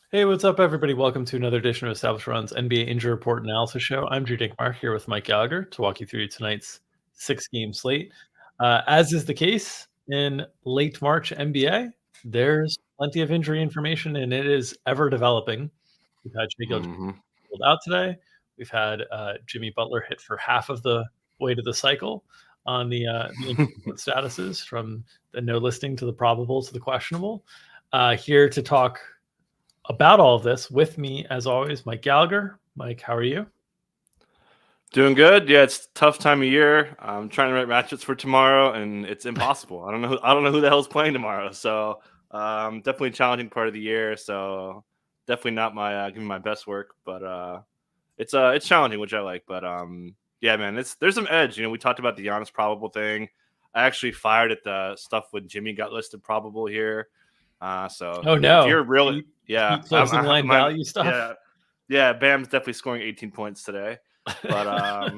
Hey, what's up, everybody? Welcome to another edition of Established Run's NBA Injury Report Analysis Show. I'm Drew Dinkmeyer here with Mike Gallagher to walk you through tonight's six-game slate. As is the case in late March NBA, there's plenty of injury information, and it is ever developing. We've had Shai Gilgeous hmm pulled out today. We've had Jimmy Butler hit for half of the way to the cycle on the injury report statuses, from the no listing to the probable to the questionable. Here to talk about all of this with me, as always, Mike Gallagher. Mike, how are you? Doing good. Yeah, it's a tough time of year. I'm trying to write matchups for tomorrow, and it's impossible. I don't know who the hell's playing tomorrow. So definitely a challenging part of the year. So definitely not my giving my best work, but it's challenging, which I like. But yeah, man, there's some edge. We talked about the Giannis probable thing. I actually fired at the stuff when Jimmy got listed probable here. So Oh if no, you're really, yeah, Pete closing line value yeah, stuff. yeah, Bam's definitely scoring 18 points today. But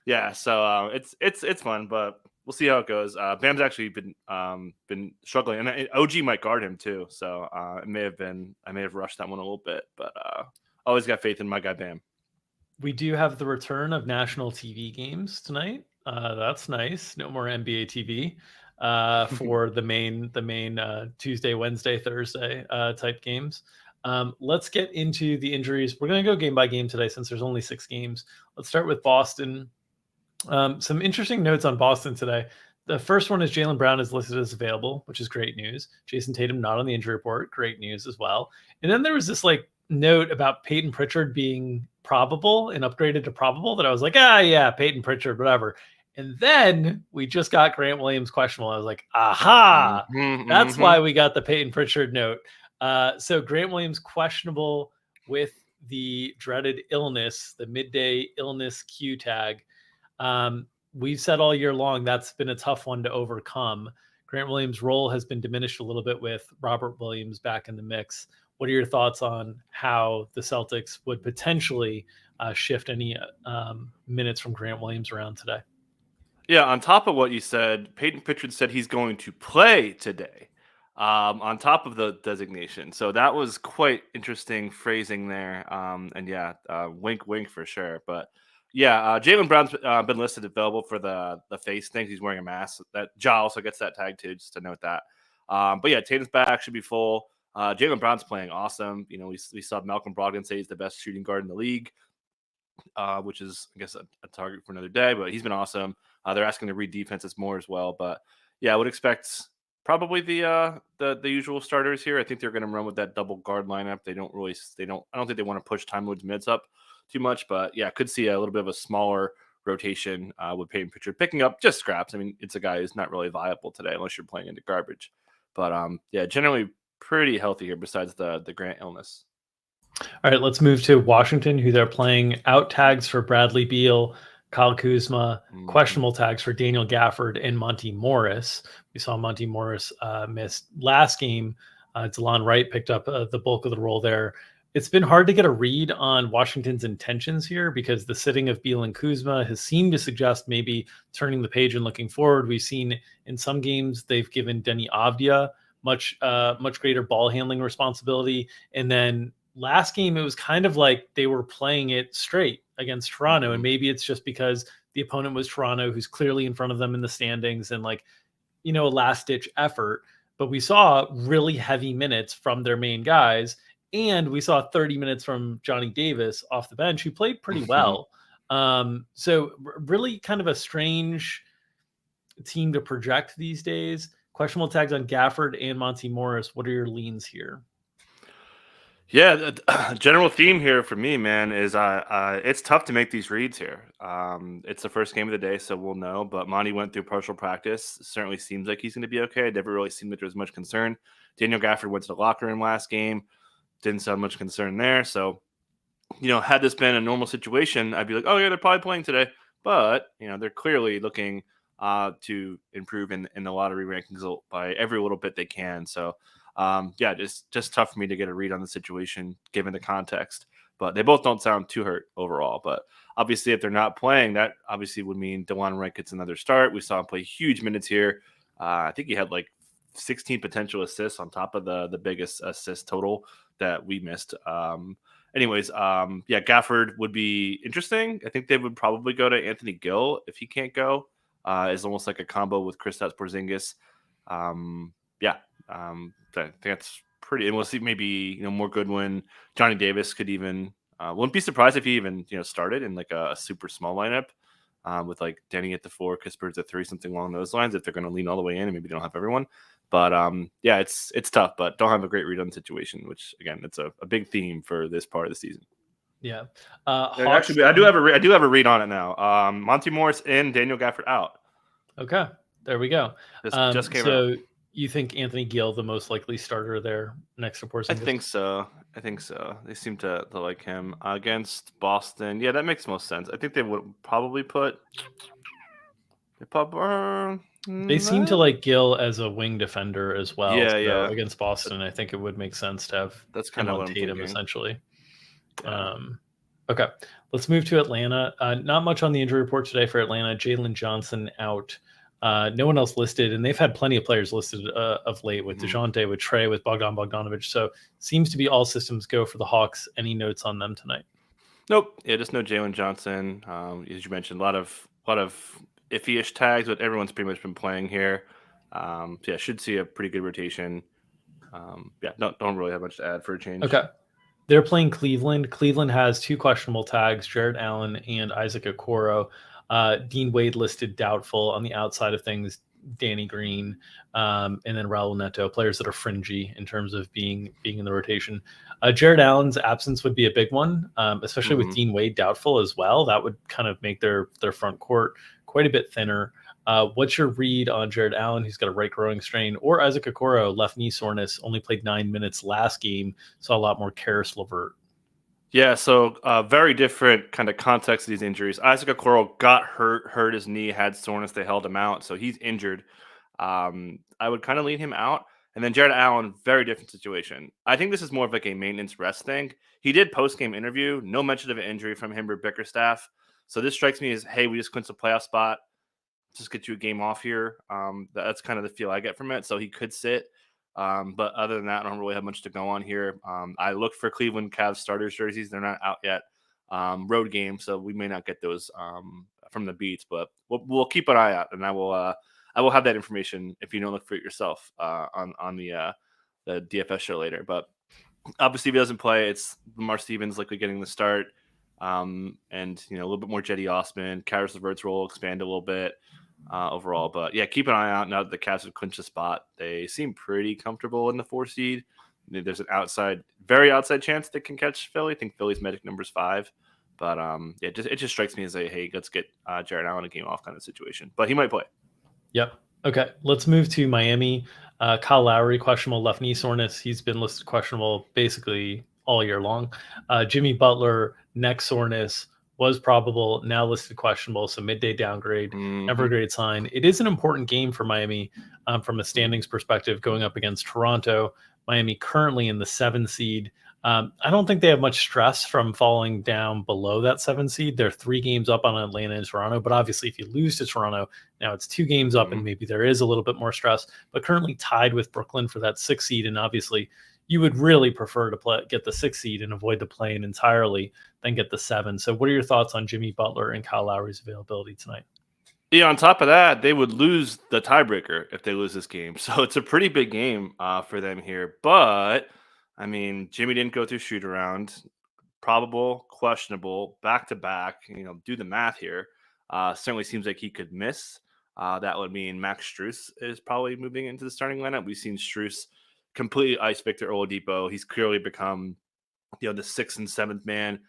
yeah, so it's fun, but we'll see how it goes. Bam's actually been struggling, and OG might guard him too. So I may have rushed that one a little bit, but always got faith in my guy Bam. We do have the return of national TV games tonight. That's nice. No more NBA TV for the main Tuesday, Wednesday, Thursday type games. Let's get into the injuries. We're going to go game by game today since there's only 6 games. Let's start with Boston. Some interesting notes on Boston today. The first one is Jaylen Brown is listed as available, which is great news. Jason Tatum not on the injury report, great news as well. And then there was this note about Peyton Pritchard being probable and upgraded to probable that I was like, yeah, Peyton Pritchard, whatever. And then we just got Grant Williams questionable. I was like, aha, that's why we got the Peyton Pritchard note. So Grant Williams questionable with the dreaded illness, the midday illness Q tag. We've said all year long that's been a tough one to overcome. Grant Williams' role has been diminished a little bit with Robert Williams back in the mix. What are your thoughts on how the Celtics would potentially shift any minutes from Grant Williams around today? Yeah, on top of what you said, Peyton Pritchard said he's going to play today, on top of the designation. So that was quite interesting phrasing there. And yeah, wink, wink for sure. But yeah, Jaylen Brown's been listed available for the face thing. He's wearing a mask. That Ja also gets that tag too, just to note that. But yeah, Tatum's back, should be full. Jaylen Brown's playing awesome. We saw Malcolm Brogdon say he's the best shooting guard in the league, which is, I guess, a target for another day. But he's been awesome. They're asking to read defenses more as well. But yeah, I would expect probably the usual starters here. I think they're going to run with that double guard lineup. I don't think they want to push Time Lord's mids up too much. But yeah, could see a little bit of a smaller rotation with Peyton Pritchard picking up just scraps. I mean, it's a guy who's not really viable today unless you're playing into garbage. But yeah, generally pretty healthy here besides the Grant illness. All right, let's move to Washington, who they're playing out tags for Bradley Beal, Kyle Kuzma, questionable tags for Daniel Gafford and Monty Morris. We saw Monty Morris missed last game. Delon Wright picked up the bulk of the role there. It's been hard to get a read on Washington's intentions here because the sitting of Beal and Kuzma has seemed to suggest maybe turning the page and looking forward. We've seen in some games they've given Denny Avdia much greater ball handling responsibility, and then last game it was kind of like they were playing it straight against Toronto, and maybe it's just because the opponent was Toronto, who's clearly in front of them in the standings, and a last ditch effort. But we saw really heavy minutes from their main guys, and we saw 30 minutes from Johnny Davis off the bench, who played pretty well. So really kind of a strange team to project these days. Questionable tags on Gafford and Monty Morris. What are your leans here? Yeah, the general theme here for me, man, is it's tough to make these reads here. It's the first game of the day, so we'll know. But Monty went through partial practice. Certainly seems like he's going to be okay. It never really seemed like there was much concern. Daniel Gafford went to the locker room last game. Didn't sound much concern there. So, had this been a normal situation, I'd be like, oh, yeah, they're probably playing today. But, they're clearly looking to improve in the lottery rankings by every little bit they can. So, yeah, just tough for me to get a read on the situation given the context. But they both don't sound too hurt overall. But obviously, if they're not playing, that obviously would mean DeLon Wright gets another start. We saw him play huge minutes here. I think he had 16 potential assists on top of the biggest assist total that we missed. Anyways, yeah, Gafford would be interesting. I think they would probably go to Anthony Gill if he can't go. Is almost like a combo with Kristaps Porzingis. Yeah, I think that's pretty. And we'll see maybe more Goodwin, Johnny Davis could even. Wouldn't be surprised if he even started in like a super small lineup. With like Denny at the 4, Kispert at 3, something along those lines. If they're going to lean all the way in, and maybe they don't have everyone, but yeah, it's tough. But don't have a great read on the situation, which again, it's a big theme for this part of the season. Yeah, actually, I do have a read on it now. Monty Morris in, Daniel Gafford out. Okay, there we go. Just came out. You think Anthony Gill the most likely starter there next to Porzingis? I think so. They seem to like him against Boston. Yeah, that makes most sense. I think they would probably put. They seem to like Gill as a wing defender as well. Yeah, so yeah. Against Boston, I think it would make sense to have that's kind of what I'm Tatum thinking. essentially. Yeah. Okay, let's move to Atlanta. Not much on the injury report today for Atlanta. Jalen Johnson out. No one else listed, and they've had plenty of players listed of late with DeJounte, with Trey, with Bogdanovich. So seems to be all systems go for the Hawks. Any notes on them tonight? Nope. Yeah, just no Jalen Johnson. As you mentioned, a lot of iffy-ish tags, but everyone's pretty much been playing here. So yeah, should see a pretty good rotation. Yeah, don't really have much to add for a change. Okay. They're playing Cleveland. Cleveland has 2 questionable tags, Jared Allen and Isaac Okoro. Dean Wade listed doubtful on the outside of things, Danny Green, and then Raul Neto, players that are fringy in terms of being in the rotation. Jared Allen's absence would be a big one, especially with Dean Wade doubtful as well. That would kind of make their front court quite a bit thinner. What's your read on Jared Allen, who's got a right growing strain, or Isaac Okoro, left knee soreness, only played 9 minutes last game, saw a lot more Karis LeVert? Yeah, so very different kind of context of these injuries. Isaac Okoro got hurt his knee, had soreness, they held him out, so he's injured. I would kind of lean him out. And then Jared Allen, very different situation. I think this is more of like a maintenance rest thing. He did post-game interview, no mention of an injury from him or Bickerstaff. So this strikes me as, hey, we just clinched a playoff spot. Just get you a game off here. That's kind of the feel I get from it. So he could sit. But other than that, I don't really have much to go on here. I looked for Cleveland Cavs starters jerseys. They're not out yet. Road game, so we may not get those from the beats, but we'll keep an eye out, and I will have that information if you don't look for it yourself on the DFS show later. But obviously, if he doesn't play, it's Lamar Stevens likely getting the start, and a little bit more Jetty Osman. Karis LeVert's role will expand a little bit. Overall, but yeah, keep an eye out now that the Cavs have clinched a spot. They seem pretty comfortable in the 4 seed. There's an very outside chance they can catch Philly. I think Philly's magic number is 5, but yeah, it just strikes me as a hey, let's get Jared Allen a game off kind of situation. But he might play. Yep. Okay, let's move to Miami. Kyle Lowry, questionable left knee soreness. He's been listed questionable basically all year long. Jimmy Butler, neck soreness. Was probable, now listed questionable, so midday downgrade, never a great sign. It is an important game for Miami from a standings perspective, going up against Toronto. Miami currently in the 7 seed. I don't think they have much stress from falling down below that 7 seed. They're 3 games up on Atlanta and Toronto, but obviously if you lose to Toronto, now it's 2 games up and maybe there is a little bit more stress, but currently tied with Brooklyn for that 6 seed, and obviously you would really prefer to get the 6 seed and avoid the play-in entirely than get the 7. So what are your thoughts on Jimmy Butler and Kyle Lowry's availability tonight? Yeah, on top of that, they would lose the tiebreaker if they lose this game. So it's a pretty big game for them here. But, I mean, Jimmy didn't go through shoot-around. Probable, questionable, back-to-back. Do the math here. Certainly seems like he could miss. That would mean Max Strus is probably moving into the starting lineup. We've seen Strus completely ice Victor Oladipo. He's clearly become, the 6th and 7th man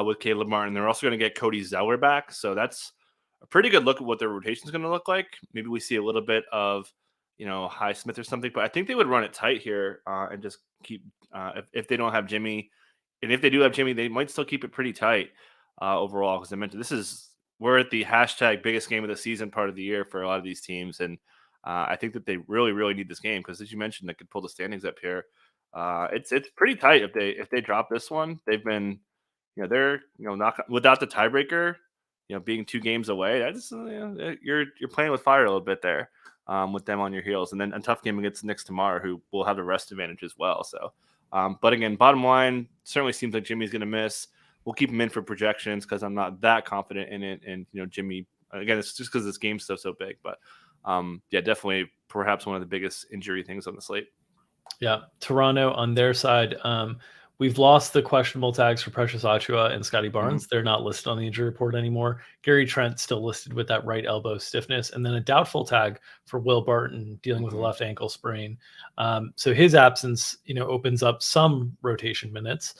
with Caleb Martin. They're also going to get Cody Zeller back, so that's a pretty good look at what their rotation is going to look like. Maybe we see a little bit of, Highsmith or something, but I think they would run it tight here and just keep if they don't have Jimmy, and if they do have Jimmy, they might still keep it pretty tight overall. Because I mentioned we're at the hashtag biggest game of the season part of the year for a lot of these teams, and I think that they really, really need this game because, as you mentioned, they could pull the standings up here. It's pretty tight if they drop this one. They've been, they're not without the tiebreaker, being 2 games away. That's you're playing with fire a little bit there with them on your heels, and then a tough game against the Knicks tomorrow, who will have the rest advantage as well. So But again, bottom line, certainly seems like Jimmy's going to miss. We'll keep him in for projections because I'm not that confident in it. And, Jimmy, again, it's just because this game stuff's so big. But yeah, definitely perhaps one of the biggest injury things on the slate. Yeah. Toronto on their side. We've lost the questionable tags for Precious Achua and Scotty Barnes. They're not listed on the injury report anymore. Gary Trent still listed with that right elbow stiffness, and then a doubtful tag for Will Barton dealing with a left ankle sprain. So his absence, opens up some rotation minutes.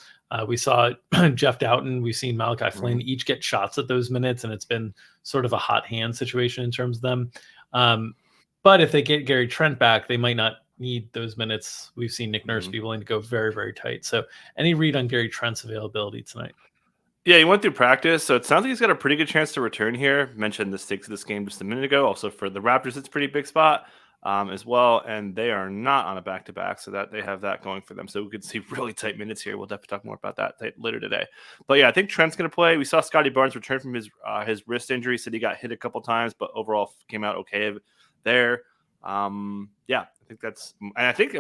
We saw Jeff Doughton. We've seen Malachi Flynn each get shots at those minutes, and it's been sort of a hot hand situation in terms of them. But if they get Gary Trent back, they might not need those minutes. We've seen Nick Nurse be willing to go very, very tight. So any read on Gary Trent's availability tonight? Yeah, he went through practice, so it sounds like he's got a pretty good chance to return here. Mentioned the stakes of this game just a minute ago. Also for the Raptors, it's a pretty big spot as well, and they are not on a back-to-back, so that they have that going for them. So we could see really tight minutes here. We'll definitely talk more about that later today. But yeah, I think Trent's going to play. We saw Scotty Barnes return from his wrist injury. Said he got hit a couple times, but overall came out okay there. Yeah, I think that's, and I think,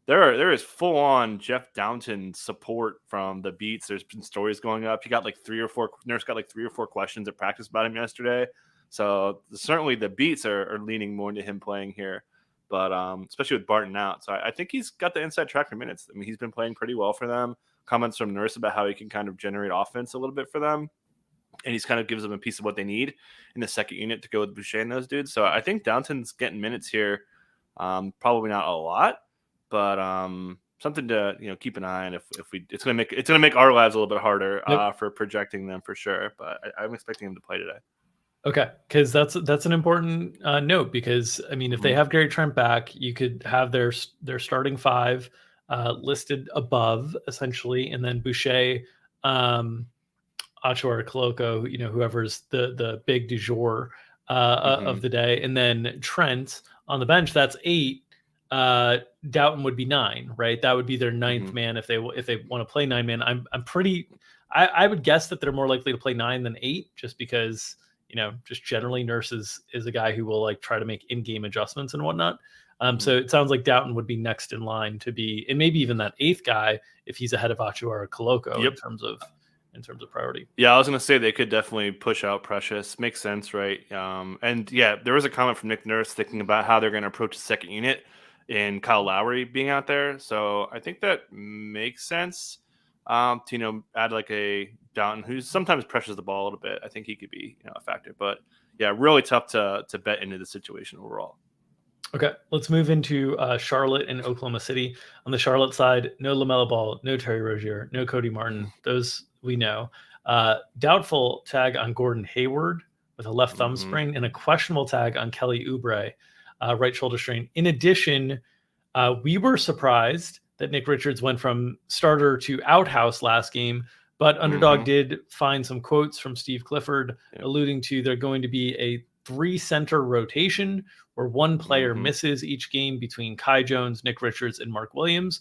there is full on Jeff Downton support from the beats. There's been stories going up. He got like Nurse got like 3 or 4 questions at practice about him yesterday. So certainly the beats are leaning more into him playing here, but especially with Barton out. So I think he's got the inside track for minutes. I mean, he's been playing pretty well for them. Comments from Nurse about how he can kind of generate offense a little bit for them. And he's kind of gives them a piece of what they need in the second unit to go with Boucher and those dudes. So I think Downton's getting minutes here. Probably not a lot, but something to keep an eye on. If it's gonna make our lives a little bit harder for projecting them for sure. But I'm expecting him to play today. Okay, because that's an important note, because if they have Gary Trent back, you could have their starting 5 listed above essentially, and then Boucher, Achua or Koloko, whoever's the big du jour of the day, and then Trent on the bench. That's 8. Doughton would be 9, right? That would be their 9th man if they want to play 9-man. I would guess that they're more likely to play 9 than 8, just because just generally Nurse is a guy who will like try to make in-game adjustments and whatnot. So it sounds like Doughton would be next in line to be, and maybe even that 8th guy if he's ahead of Achua or Koloko in terms of priority. Yeah, I was going to say they could definitely push out Precious. Makes sense, right? And yeah, there was a comment from Nick Nurse thinking about how they're going to approach the second unit and Kyle Lowry being out there. So I think that makes sense to, add like a Downton who sometimes pressures the ball a little bit. I think he could be, a factor. But yeah, really tough to bet into the situation overall. Okay, let's move into Charlotte and Oklahoma City. On the Charlotte side, no LaMelo Ball, no Terry Rozier, no Cody Martin. Those we know. Doubtful tag on Gordon Hayward with a left thumb sprain, and a questionable tag on Kelly Oubre, right shoulder strain. In addition, we were surprised that Nick Richards went from starter to outhouse last game, but Underdog did find some quotes from Steve Clifford alluding to there going to be a 3-center rotation where one player misses each game between Kai Jones, Nick Richards, and Mark Williams,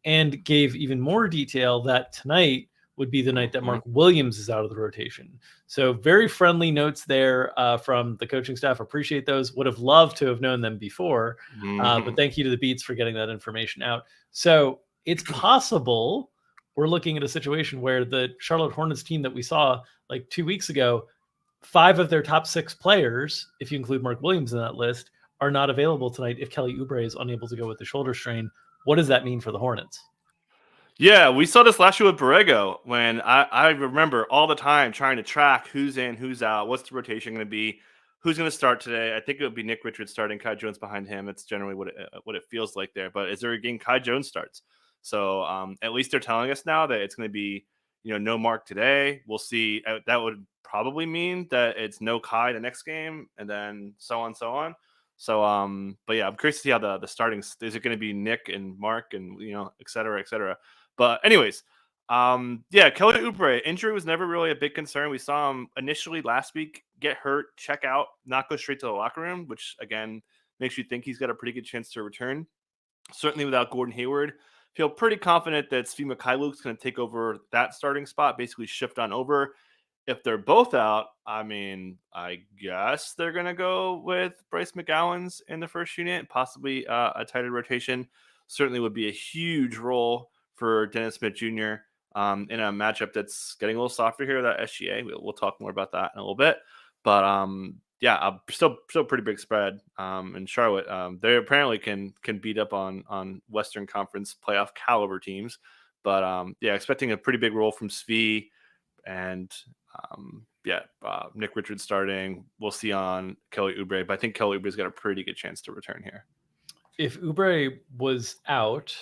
and gave even more detail that tonight would be the night that Mark Williams is out of the rotation. So very friendly notes there from the coaching staff. Appreciate those. Would have loved to have known them before, but thank you to the Beats for getting that information out. So it's possible we're looking at a situation where the Charlotte Hornets team that we saw like 2 weeks ago, 5 of their top 6 players, if you include Mark Williams in that list, are not available tonight if Kelly Oubre is unable to go with the shoulder strain. What does that mean for the Hornets? Yeah, we saw this last year with Borrego when I remember all the time trying to track who's in, who's out, what's the rotation going to be, who's going to start today. I think it would be Nick Richards starting, Kai Jones behind him. It's generally what it feels like there. But is there a game Kai Jones starts? So at least they're telling us now that it's going to be, no Mark today. We'll see. That would probably mean that it's no Kai the next game, and then so on, so on. So, but yeah, I'm curious to see how the starting, is it going to be Nick and Mark and, et cetera, et cetera. But anyways, yeah, Kelly Oubre injury was never really a big concern. We saw him initially last week get hurt, check out, not go straight to the locker room, which again makes you think he's got a pretty good chance to return. Certainly without Gordon Hayward, feel pretty confident that Svi Mikhailuk's going to take over that starting spot, basically shift on over. If they're both out, I guess they're going to go with Bryce McGowan's in the first unit, possibly a tighter rotation. Certainly would be a huge role for Dennis Smith Jr. In a matchup that's getting a little softer here, that SGA. We'll talk more about that in a little bit. But still pretty big spread. In Charlotte, they apparently can beat up on Western Conference playoff caliber teams. But expecting a pretty big role from Svi and Nick Richards starting. We'll see on Kelly Oubre, but I think Kelly Oubre's got a pretty good chance to return here. If Oubre was out,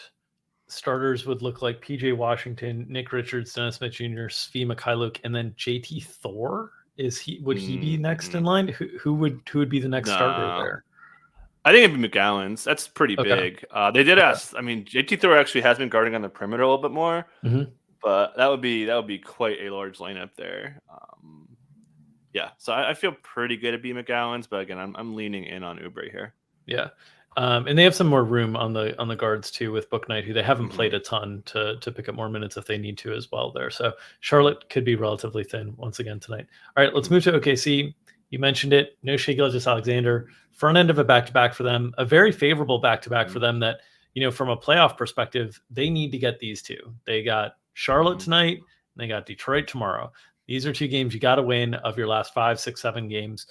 starters would look like PJ Washington, Nick Richards, Dennis Smith Jr., Svi Mikhailuk, and then JT Thor. Would he be next in line? Who would be the next starter there? I think it'd be McGowan's. That's pretty Okay. big. They did ask. I mean, JT Thor actually has been guarding on the perimeter a little bit more, but that would be quite a large lineup there. So I feel pretty good at B McGowan's, but again, I'm leaning in on Oubre here. Yeah. And they have some more room on the guards too with Bouknight, who they haven't played a ton to pick up more minutes if they need to as well there. So Charlotte could be relatively thin once again tonight. All right, let's move to OKC. You mentioned it. No Shai Gilgeous-Alexander. Front end of a back-to-back for them. A very favorable back-to-back for them that, from a playoff perspective, they need to get these two. They got Charlotte tonight, and they got Detroit tomorrow. These are two games you got to win of your last 5, 6, 7 games.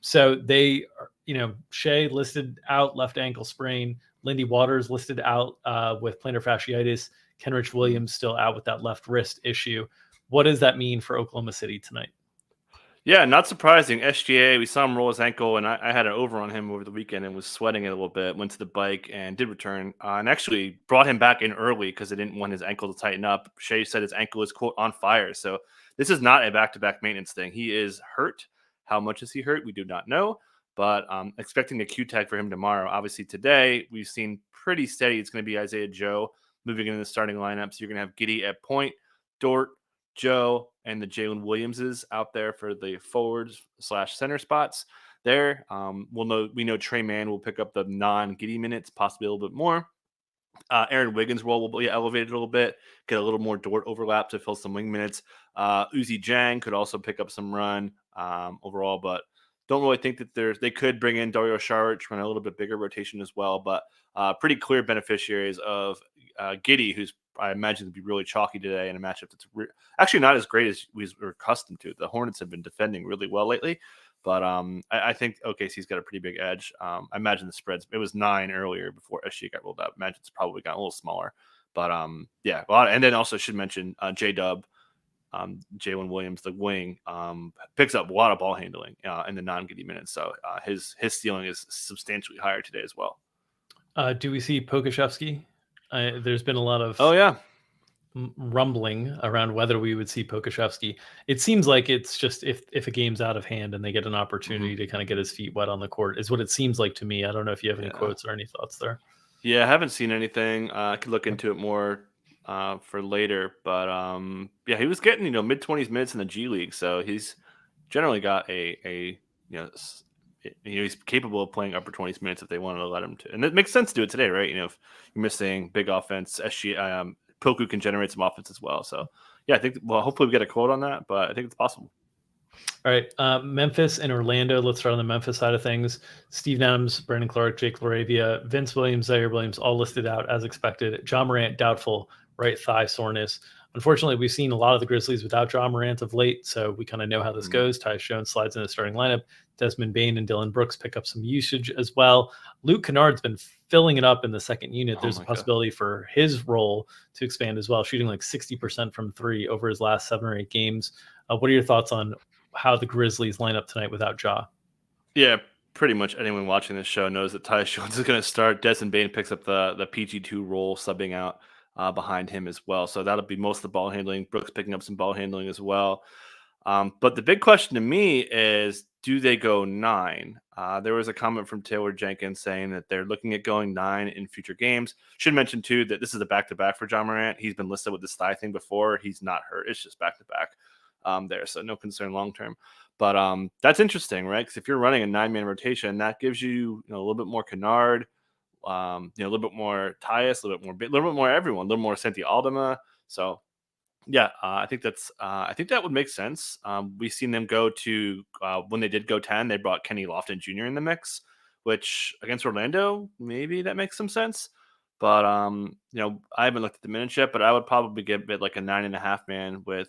So they are, Shea listed out left ankle sprain. Lindy Waters listed out with plantar fasciitis. Kenrich Williams still out with that left wrist issue. What does that mean for Oklahoma City tonight? Yeah, not surprising. SGA, we saw him roll his ankle, and I had an over on him over the weekend and was sweating it a little bit. Went to the bike and did return, and actually brought him back in early because I didn't want his ankle to tighten up. Shea said his ankle is, quote, on fire. So this is not a back-to-back maintenance thing. He is hurt. How much is he hurt? We do not know, but expecting a Q tag for him tomorrow. Obviously today we've seen pretty steady. It's going to be Isaiah Joe moving into the starting lineup. So you're going to have Giddey at point, Dort, Joe, and the Jalen Williamses out there for the forwards / center spots there. We know Trey Mann will pick up the non-Giddey minutes, possibly a little bit more. Aaron Wiggins' role will be elevated a little bit, get a little more Dort overlap to fill some wing minutes. Uzi Jang could also pick up some run overall, but don't really think that they could bring in Dario Saric, run a little bit bigger rotation as well, but pretty clear beneficiaries of Giddey, who's I imagine to be really chalky today in a matchup that's actually not as great as we're accustomed to. The Hornets have been defending really well lately, but I think OKC's got a pretty big edge. I imagine the spreads, it was 9 earlier before SG got rolled out. I imagine it's probably got a little smaller, but and then also should mention J-Dub, Jalen Williams, the wing, picks up a lot of ball handling in the non-Giddey minutes, so his ceiling is substantially higher today as well. Do we see Pokusevski? There's been a lot of rumbling around whether we would see Pokusevski. It seems like it's just if a game's out of hand and they get an opportunity to kind of get his feet wet on the court is what it seems like to me. I don't know if you have any quotes or any thoughts there. Yeah, I haven't seen anything. I could look into it more for later, but he was getting mid-20s minutes in the G League, so he's generally got a he's capable of playing upper 20s minutes if they wanted to let him to, and it makes sense to do it today, right? If you're missing big offense, Poku can generate some offense as well. So I think hopefully we get a quote on that, but I think it's possible. All right, Memphis and Orlando. Let's start on the Memphis side of things. Steve Adams, Brandon Clark, Jake Laravia, Vince Williams, Zaire Williams, all listed out as expected. John Morant, doubtful, right thigh soreness. Unfortunately, we've seen a lot of the Grizzlies without John Morant of late, so we kind of know how this goes. Tyus Jones slides in the starting lineup. Desmond Bane and Dylan Brooks pick up some usage as well. Luke Kennard's been filling it up in the second unit. There's a possibility for his role to expand as well, shooting like 60% from 3 over his last 7 or 8 games. What are your thoughts on how the Grizzlies line up tonight without Ja? Yeah, pretty much anyone watching this show knows that Tyus Jones is going to start. Desmond Bane picks up the PG2 role, subbing out behind him as well. So that'll be most of the ball handling. Brooks picking up some ball handling as well. But the big question to me is, do they go 9? There was a comment from Taylor Jenkins saying that they're looking at going 9 in future games. Should mention, too, that this is a back-to-back for John Morant. He's been listed with this thigh thing before. He's not hurt. It's just back-to-back there, so no concern long-term. But that's interesting, right? Because if you're running a 9-man rotation, that gives you, a little bit more Kennard, a little bit more Tyus, a little bit more everyone, a little more Santi Aldama. So I think that would make sense. We've seen them go to when they did go 10, they brought Kenny Lofton Jr. in the mix, which against Orlando, maybe that makes some sense. But I haven't looked at the minutes yet, but I would probably get a bit like a 9.5 man with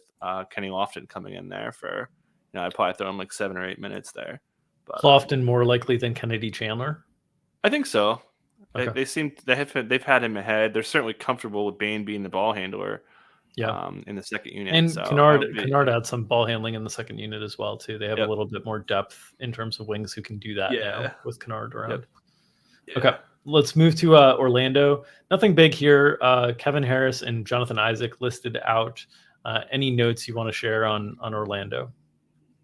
Kenny Lofton coming in there for, I'd probably throw him like 7 or 8 minutes there. But Lofton more likely than Kennedy Chandler. I think so. Okay. They've had him ahead. They're certainly comfortable with Bain being the ball handler. Yeah. In the second unit. And So Kennard had some ball handling in the second unit as well too. They have Yep. a little bit more depth in terms of wings who can do that now with Kennard around. Yep. Yeah. Okay, let's move to Orlando. Nothing big here. Kevin Harris and Jonathan Isaac listed out. Any notes you want to share on Orlando?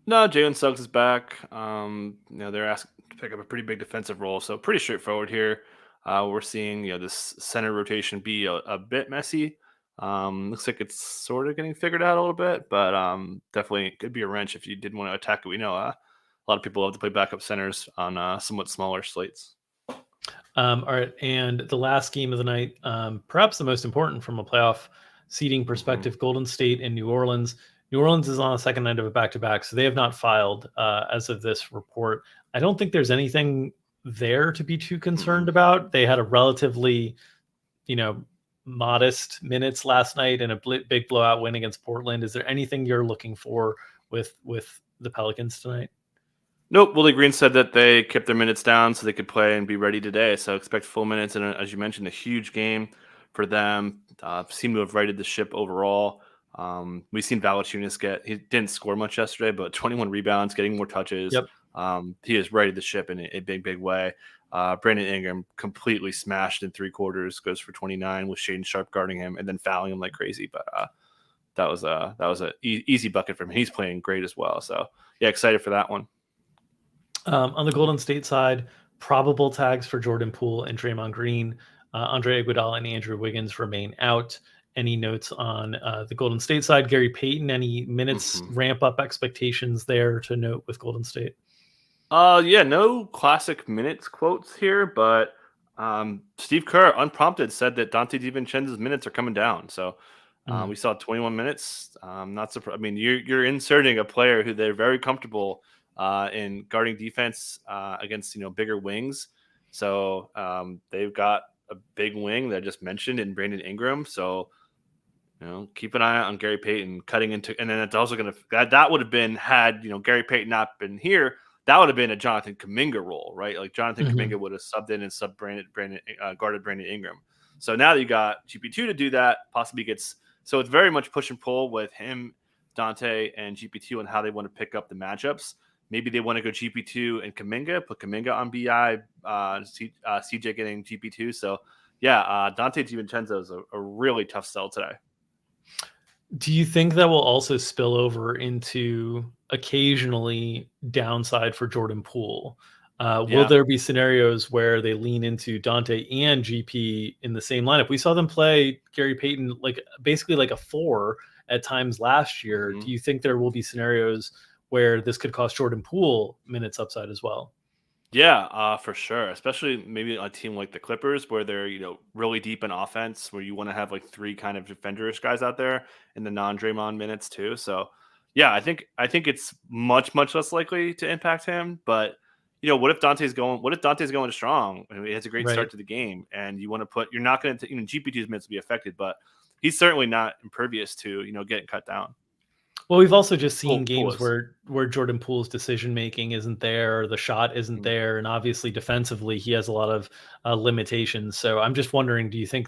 No, Jalen Suggs is back. They're asking to pick up a pretty big defensive role, so pretty straightforward here. We're seeing this center rotation be a bit messy. Looks like it's sort of getting figured out a little bit, but definitely could be a wrench if you did want to attack it. We know a lot of people love to play backup centers on somewhat smaller slates. All right, and the last game of the night, perhaps the most important from a playoff seeding perspective, Golden State and New Orleans. New Orleans is on the second night of a back-to-back, so they have not filed as of this report. I don't think there's anything there to be too concerned about. They had a relatively, modest minutes last night and a big blowout win against Portland. Is there anything you're looking for with the Pelicans tonight? Nope. Willie Green said that they kept their minutes down so they could play and be ready today. So expect full minutes. And as you mentioned, a huge game for them. Seem to have righted the ship overall. We've seen Valanciunas he didn't score much yesterday, but 21 rebounds, getting more touches. Yep. He has righted the ship in a big way. Brandon Ingram completely smashed in 3 quarters, goes for 29 with Shaedon Sharp guarding him and then fouling him like crazy. But that was a easy bucket for him. He's playing great as well. So yeah, excited for that one. On the Golden State side, probable tags for Jordan Poole and Draymond Green, Andre Iguodala and Andrew Wiggins remain out. Any notes on the Golden State side? Gary Payton, any minutes ramp up expectations there to note with Golden State? Yeah, no classic minutes quotes here, but Steve Kerr, unprompted, said that Dante DiVincenzo's minutes are coming down. So we saw 21 minutes. Not surprised. I mean, you're inserting a player who they're very comfortable in guarding defense against bigger wings. So they've got a big wing that I just mentioned in Brandon Ingram. So keep an eye on Gary Payton cutting into, and then it's also going to that would have been had Gary Payton not been here. That would have been a Jonathan Kuminga role, right? Like Jonathan Kuminga would have subbed in and guarded Brandon Ingram. So now that you got GP2 to do that, possibly so it's very much push and pull with him, Dante, and GP2 and how they want to pick up the matchups. Maybe they want to go GP2 and Kuminga, put Kuminga on BI, CJ getting GP2. So yeah, Dante DiVincenzo is a really tough sell today. Do you think that will also spill over into occasionally downside for Jordan Poole? Will there be scenarios where they lean into Dante and GP in the same lineup? We saw them play Gary Payton basically like a 4 at times last year. Do you think there will be scenarios where this could cost Jordan Poole minutes upside as well? Yeah, for sure. Especially maybe a team like the Clippers where they're, really deep in offense, where you want to have like 3 kind of defenderish guys out there in the non-Draymond minutes too. So yeah, I think it's much less likely to impact him. But what if Dante's going strong? He has a great start to the game, and you want to you're not going to GP2's minutes will be affected, but he's certainly not impervious to getting cut down. Well, we've also just seen games where Jordan Poole's decision making isn't there, or the shot isn't there, and obviously defensively he has a lot of limitations. So I'm just wondering, do you think,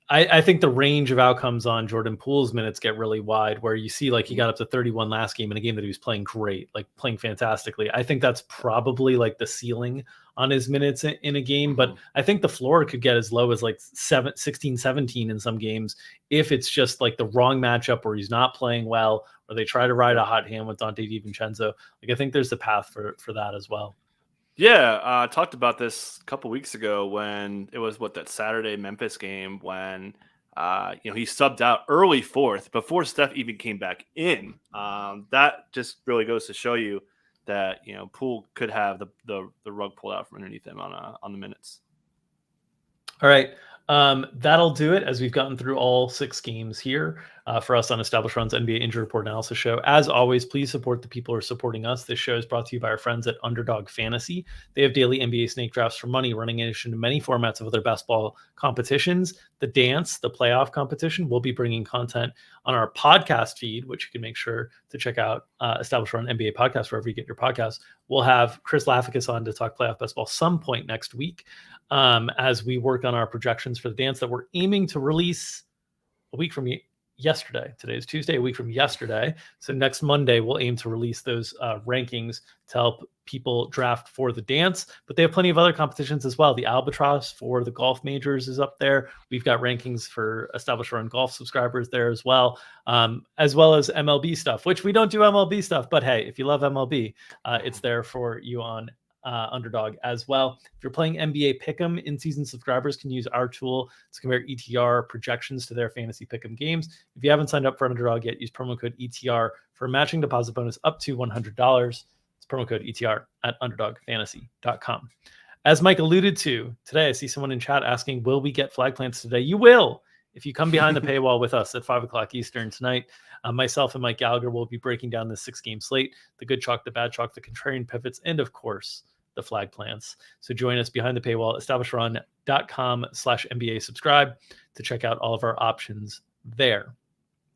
I think the range of outcomes on Jordan Poole's minutes get really wide, where you see he got up to 31 last game in a game that he was playing great, playing fantastically. I think that's probably the ceiling on his minutes in a game, but I think the floor could get as low as 16, 17 in some games if it's just the wrong matchup where he's not playing well, or they try to ride a hot hand with Dante DiVincenzo. I think there's the path for that as well. Yeah, I talked about this a couple weeks ago when it was that Saturday Memphis game when he subbed out early fourth before Steph even came back in. That just really goes to show you that Poole could have the rug pulled out from underneath him on the minutes. All right, That'll do it as we've gotten through all 6 games here for us on Established Run's NBA Injury Report Analysis Show. As always, please support the people who are supporting us. This show is brought to you by our friends at Underdog Fantasy. They have daily NBA snake drafts for money, running in addition to many formats of other basketball competitions. The dance, the playoff competition, will be bringing content on our podcast feed, which you can make sure to check out Established Run NBA Podcast wherever you get your podcasts. We'll have Chris Laficus on to talk playoff basketball some point next week. As we work on our projections for the dance that we're aiming to release a week from yesterday. Today is Tuesday, a week from yesterday. So next Monday, we'll aim to release those rankings to help people draft for the dance. But they have plenty of other competitions as well. The Albatross for the golf majors is up there. We've got rankings for Established Run golf subscribers there as well as MLB stuff, which we don't do MLB stuff. But hey, if you love MLB, it's there for you on Underdog as well. If you're playing NBA Pick'em, in-season subscribers can use our tool to compare ETR projections to their fantasy Pick'em games. If you haven't signed up for Underdog yet, use promo code ETR for a matching deposit bonus up to $100. It's promo code ETR at underdogfantasy.com. As Mike alluded to, today I see someone in chat asking, will we get flag plants today? You will, if you come behind the paywall with us at 5 o'clock Eastern tonight. Myself and Mike Gallagher will be breaking down the 6-game slate, the good chalk, the bad chalk, the contrarian pivots, and of course, the flag plants. So join us behind the paywall, establishedrun.com/NBA subscribe to check out all of our options there.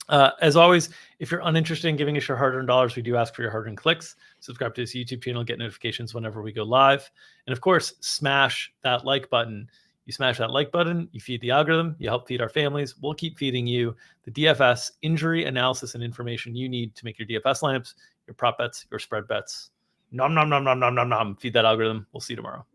As always, if you're uninterested in giving us your hard-earned dollars, we do ask for your hard-earned clicks. Subscribe to this YouTube channel, get notifications whenever we go live. And of course, smash that like button. You smash that like button, you feed the algorithm, you help feed our families. We'll keep feeding you the DFS injury analysis and information you need to make your DFS lineups, your prop bets, your spread bets. Nom, nom, nom, nom, nom, nom, nom. Feed that algorithm. We'll see you tomorrow.